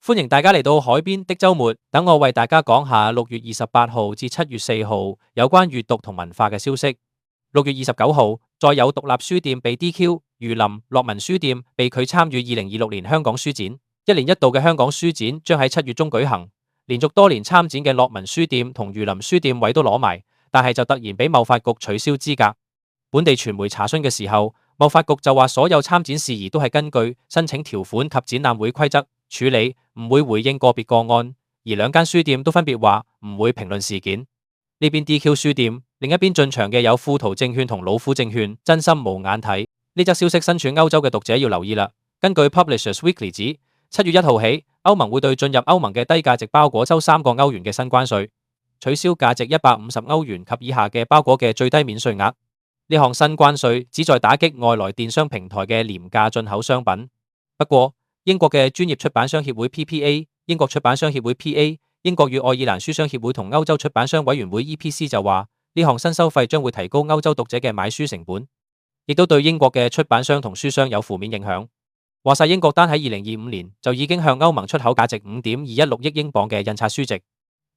歡迎大家嚟到海邊的週末，等我為大家講下6月28號至7月4號有關閱讀同文化嘅消息。6月29號，再有獨立書店被 DQ， 儒林樂文書店被拒參與2026年香港書展。一年一度嘅香港書展將喺7月中舉行，連續多年參展嘅樂文書店同儒林書店位都攞埋，但係就突然俾貿發局取消資格。本地傳媒查詢嘅時候，貿發局就話所有參展事宜都係根據申請條款及展覽會規則處理，唔會回應個別個案。而兩間書店都分別話唔會評論事件。呢邊 DQ 書店，另一邊進場嘅有富途證券同老虎證券，真心無眼睇。呢則消息身處歐洲嘅讀者要留意啦。根據 Publishers Weekly 指，7月1號起，歐盟會對進入歐盟嘅低價值包裹收3個歐元嘅新關稅，取消價值150歐元及以下嘅包裹嘅最低免稅額。呢項新關稅旨在打擊外來電商平台嘅廉價進口商品。不過，英國嘅專業出版商協會 PPA、英國出版商協會 PA、英國與愛爾蘭書商協會同歐洲出版商委員會 EPC 就話，呢項新收費將會提高歐洲讀者嘅買書成本，亦都對英國嘅出版商同書商有負面影響。話晒英國單喺2025年就已經向歐盟出口價值5.216億英鎊嘅印刷書籍，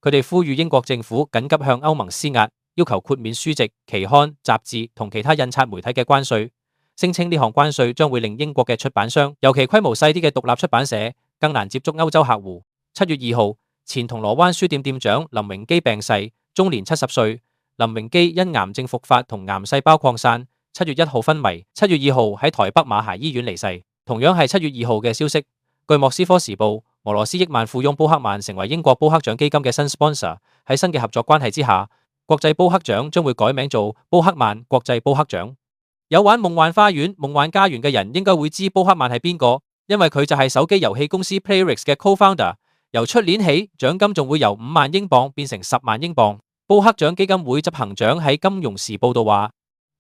佢哋呼籲英國政府緊急向歐盟施壓，要求豁免書籍、期刊、雜誌同其他印刷媒體嘅關稅，聲稱呢項關稅將會令英國嘅出版商，尤其規模細啲嘅獨立出版社，更難接觸歐洲客戶。7月2號，前銅鑼灣書店店長林榮基病逝，終年70歲。林榮基因癌症復發同癌細胞擴散，7月1號昏迷，7月2號喺台北馬偕醫院離世。同樣係7月2號嘅消息，據莫斯科時報，俄羅斯億萬富翁波克曼成為英國波克獎基金嘅新 sponsor。喺新嘅合作關係之下，國際波克獎將會改名做波克曼國際波克獎。有玩夢幻花園、夢幻家園嘅人應該會知波克曼係邊個，因為佢就係手機遊戲公司 Playrix 嘅 co-founder。由出年起，獎金仲會由5萬英鎊變成10萬英鎊。波克獎基金會執行長喺金融時報道話，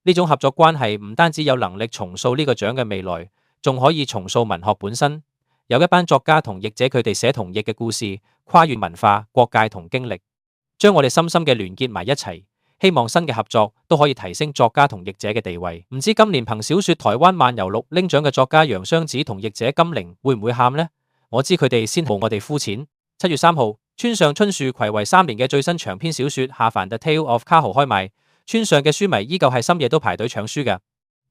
呢種合作關係唔單止有能力重塑呢個獎嘅未來，仲可以重塑文學本身。有一班作家同譯者，佢哋寫同譯嘅故事，跨越文化、國界同經歷，將我哋深深嘅聯結埋一齊。希望新嘅合作都可以提升作家同譯者嘅地位。唔知今年憑小說《台灣漫遊錄》拎獎嘅作家楊雙子同譯者金玲會唔會喊呢？我知佢哋先冇我哋膚淺。7月3號，村上春樹睽違3年嘅最新長篇小說《下凡 The Tale of Kaho》開賣，村上嘅書迷依舊係深夜都排隊搶書嘅。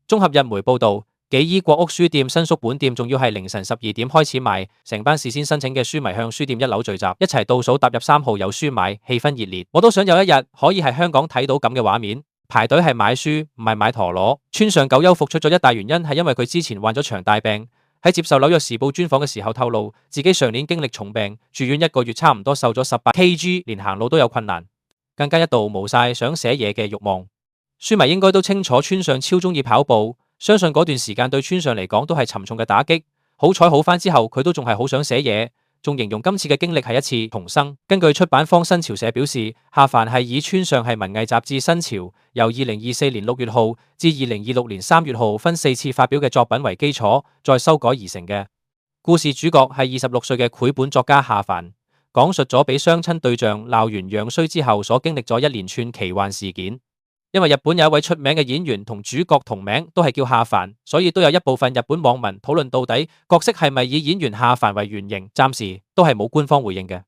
綜合日媒報道，紀伊國屋書店新宿本店仲要係凌晨12點開始賣，成班事先申請嘅書迷向書店1樓聚集，一齊倒數踏入3號有書買，氣氛熱烈。我都想有一日可以喺香港睇到咁嘅畫面，排隊係買書唔係買陀螺。村上久休復出咗一大原因係因為佢之前患咗場大病，喺接受紐約時報專訪嘅時候透露，自己上年經歷重病，住院1個月，差唔多瘦咗18 kg， 連行路都有困難，更加一度冇晒想寫嘢嘅慾望。書迷應該都清楚村上超中意跑步，相信嗰段時間對村上嚟講都係沉重嘅打擊。好彩好返之後，佢都仲係好想寫嘢，仲形容今次嘅經歷係一次重生。根據出版方新潮社表示，下凡係以村上係文藝雜誌新潮由2024年6月號至2026年3月號分4次發表嘅作品為基礎，再修改而成嘅。故事主角係26歲嘅繪本作家下凡，講述咗俾雙親對象鬧完樣衰之後所經歷咗一連串奇幻事件。因為日本有一位出名嘅演員同主角同名都係叫下凡，所以都有一部分日本網民討論到底角色係咪以演員下凡為原型，暫時都係冇官方回應嘅。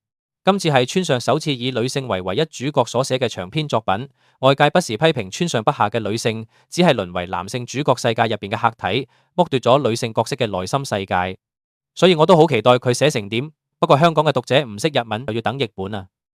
今次係村上首次以女性為唯一主角所寫嘅長篇作品，外界不時批評村上筆下嘅女性只係淪為男性主角世界入邊嘅客體，剝奪咗女性角色嘅內心世界。所以我都好期待佢寫成點，不過香港嘅讀者唔識日文就要等譯本啊。